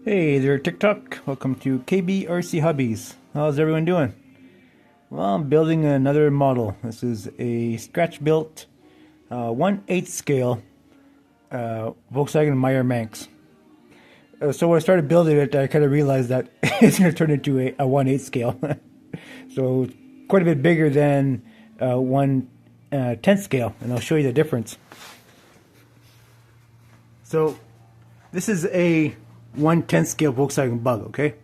Hey there, TikTok. Welcome to KBRC Hobbies. How's everyone doing? Well, I'm building another model. This is a scratch-built 1/8 scale Volkswagen Meyer Manx. So when I started building it, I kind of realized that it's going to turn into a 1/8 scale. So quite a bit bigger than 1/10 scale, and I'll show you the difference. So this is a 1/10 scale Volkswagen Bug, okay?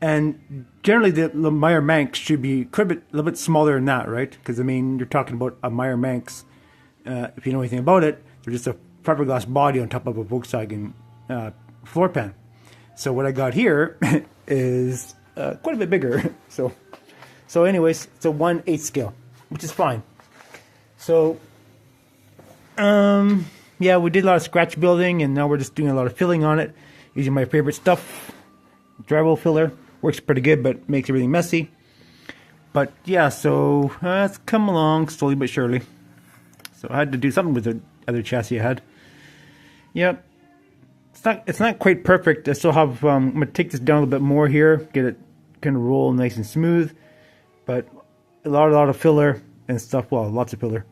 And generally the Meyer Manx should be a little bit smaller than that, right? Because I mean, you're talking about a Meyer Manx. If you know anything about it, they're just a fiberglass body on top of a Volkswagen floor pan. So what I got here is quite a bit bigger. So anyways, it's a 1/8 scale, which is fine. So yeah, we did a lot of scratch building, and now we're just doing a lot of filling on it, using my favorite stuff, drywall filler. Works pretty good, but makes everything messy. But yeah, so it's come along slowly but surely. So I had to do something with the other chassis I had. Yep, it's not quite perfect. I still have. I'm gonna take this down a little bit more here, get it kind of roll nice and smooth. But a lot of filler and stuff. Well, lots of filler.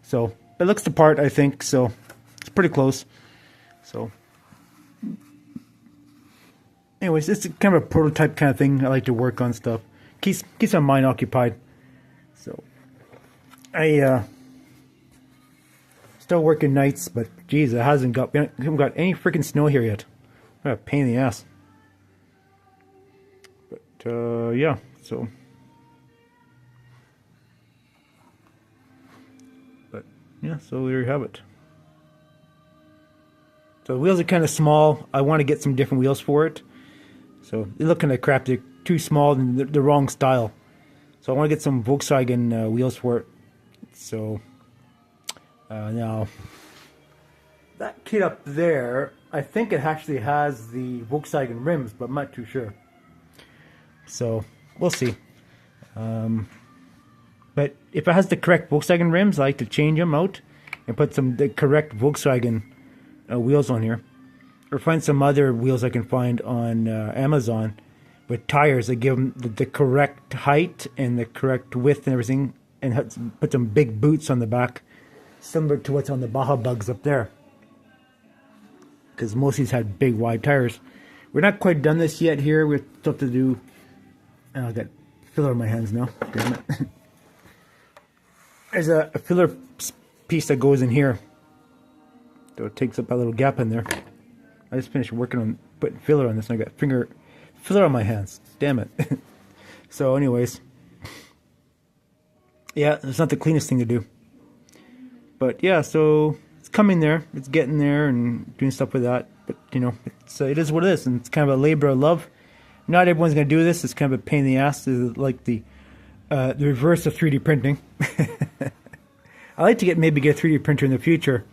So it looks the part, I think. So it's pretty close. So anyways, it's kind of a prototype kind of thing. I like to work on stuff. Keeps my mind occupied. So I still working nights, but geez, we haven't got any freaking snow here yet. What a pain in the ass. But yeah, so. But yeah, so there you have it. So the wheels are kind of small. I want to get some different wheels for it. So they look kind of crap. They're too small and they're the wrong style. So I want to get some Volkswagen wheels for it. So now that kit up there, I think it actually has the Volkswagen rims, but I'm not too sure. So we'll see. But if it has the correct Volkswagen rims, I like to change them out and put the correct Volkswagen wheels on here. Or find some other wheels I can find on Amazon with tires that give them the correct height and the correct width and everything, and put some big boots on the back, similar to what's on the Baja Bugs up there. Because most of these had big wide tires. We're not quite done this yet here. We still have to do. I got filler on my hands now. Damn it. There's a filler piece that goes in here. So it takes up a little gap in there. I just finished working on putting filler on this, and I got filler on my hands. Damn it. So anyways, yeah, it's not the cleanest thing to do. But yeah, so it's coming there. It's getting there and doing stuff with that. But you know, it is what it is, and it's kind of a labor of love. Not everyone's going to do this. It's kind of a pain in the ass. It's like the reverse of 3D printing. I like to maybe get a 3D printer in the future.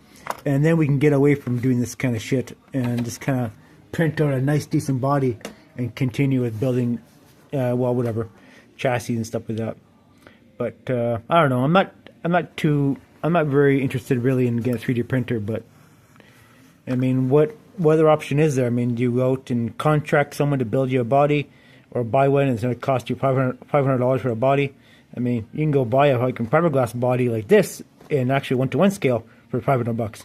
And then we can get away from doing this kind of shit and just kind of print out a nice, decent body and continue with building, well, whatever, chassis and stuff like that. But I don't know. I'm not very interested really in getting a 3D printer. But I mean, what other option is there? I mean, do you go out and contract someone to build you a body, or buy one and it's going to cost you $500 for a body? I mean, you can go buy a fiberglass body like this in actually 1/1 scale for $500.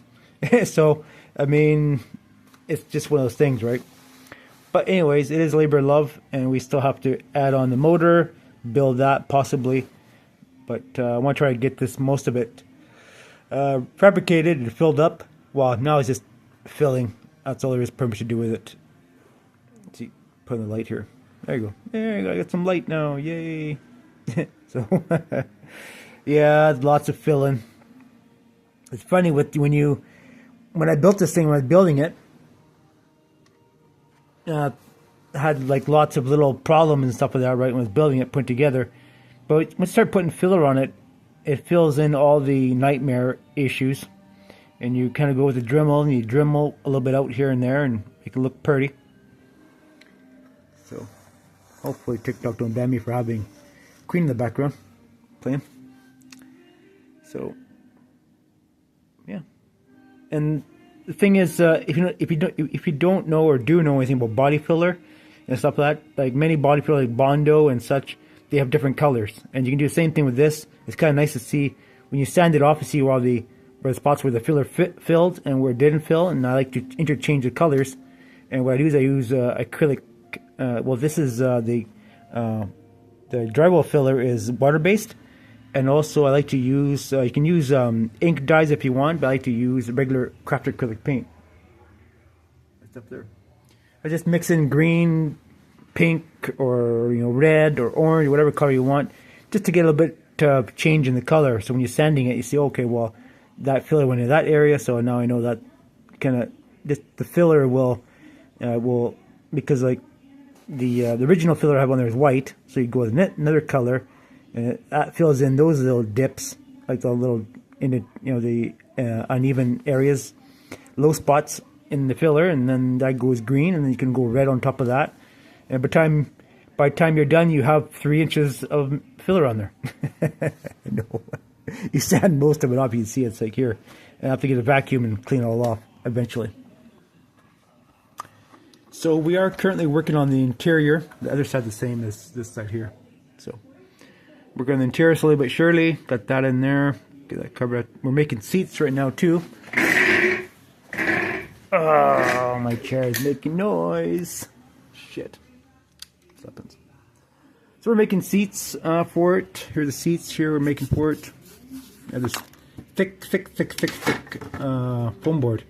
So I mean, it's just one of those things, right? But anyways, it is labor of love, and we still have to add on the motor, build that possibly. But I want to try to get most of it fabricated and filled up. Well, now it's just filling. That's all there is pretty much to do with it. Let's see, put in the light here. There you go. There you go. I got some light now. Yay! So yeah, lots of filling. It's funny when I built this thing, when I was building it, had like lots of little problems and stuff like that, right? When I was building it, put together. But when I start putting filler on it, it fills in all the nightmare issues. And you kind of go with the Dremel, and you Dremel a little bit out here and there and make it look pretty. So hopefully TikTok don't ban me for having Queen in the background playing. So yeah, and the thing is, if you don't know or do know anything about body filler and stuff like that, like many body filler like Bondo and such, they have different colors, and you can do the same thing with this. It's kind of nice to see when you sand it off to see where the spots where the filler filled and where it didn't fill, and I like to interchange the colors. And what I do is I use acrylic. Well, this is the drywall filler is water based, and also I like to use you can use ink dyes if you want, but I like to use regular craft acrylic paint. It's up there. I just mix in green, pink, or red or orange, whatever color you want, just to get a little bit of change in the color. So when you're sanding it, you see, okay, well, that filler went in that area, so now I know that kind of the filler will because like the original filler I have on there is white, so you go with another color, and that fills in those little dips, like the little the uneven areas, low spots in the filler, and then that goes green, and then you can go red on top of that. And by the time you're done, you have 3 inches of filler on there. No, you sand most of it off. You can see it's like here. And I have to get a vacuum and clean it all off eventually. So we are currently working on the interior. The other side the same as this side here. So working on the interior slowly but surely. Got that in there. Get that covered. We're making seats right now too. Oh, my chair is making noise. Shit. This happens. So we're making seats for it. Here are the seats here we're making for it. I have this thick foam board.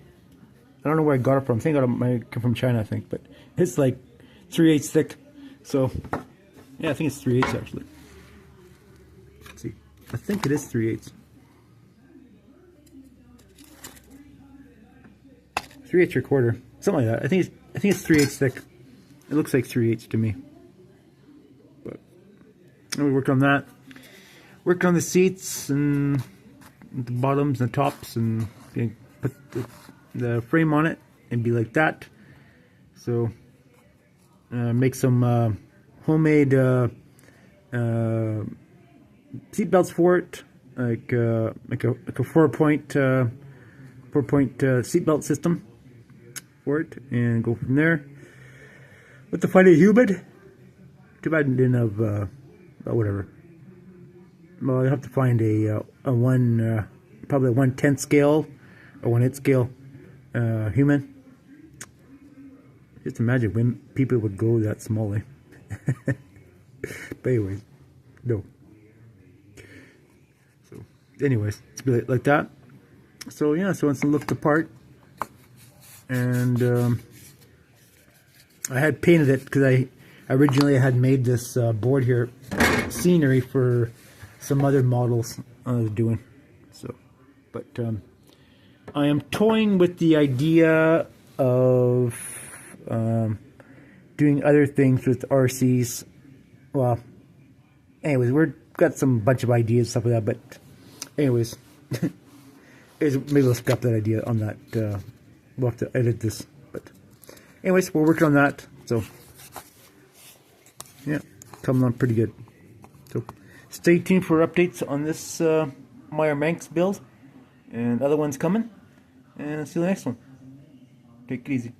I don't know where I got it from. I think it might come from China, I think. But it's like 3/8 thick. So, yeah, I think it's 3/8 actually. Let's see. I think it is 3/8. 3/8 something like that. I think it's 3/8 thick. It looks like 3/8 to me. But we worked on that. Worked on the seats and the bottoms and the tops, and put the frame on it and be like that. So make some homemade seat belts for it, like a 4-point seat belt system for it, and go from there. With the funny human, too bad I didn't have whatever. Well, I have to find probably a 1/10 scale or 1/8 scale human. Just imagine when people would go that small, eh? But anyways, no. So, anyways, it's like that. So yeah, so it's looked apart, and I had painted it because I originally had made this board here scenery for some other models I was doing. So, but I am toying with the idea of doing other things with RCs. Well, anyways, we've got some bunch of ideas, stuff like that. But anyways, maybe we'll scrap that idea on that. We'll have to edit this. But anyways, we're working on that. So yeah, coming on pretty good. So stay tuned for updates on this Meyer Manx build and other ones coming. And see you in the next one. Take it easy.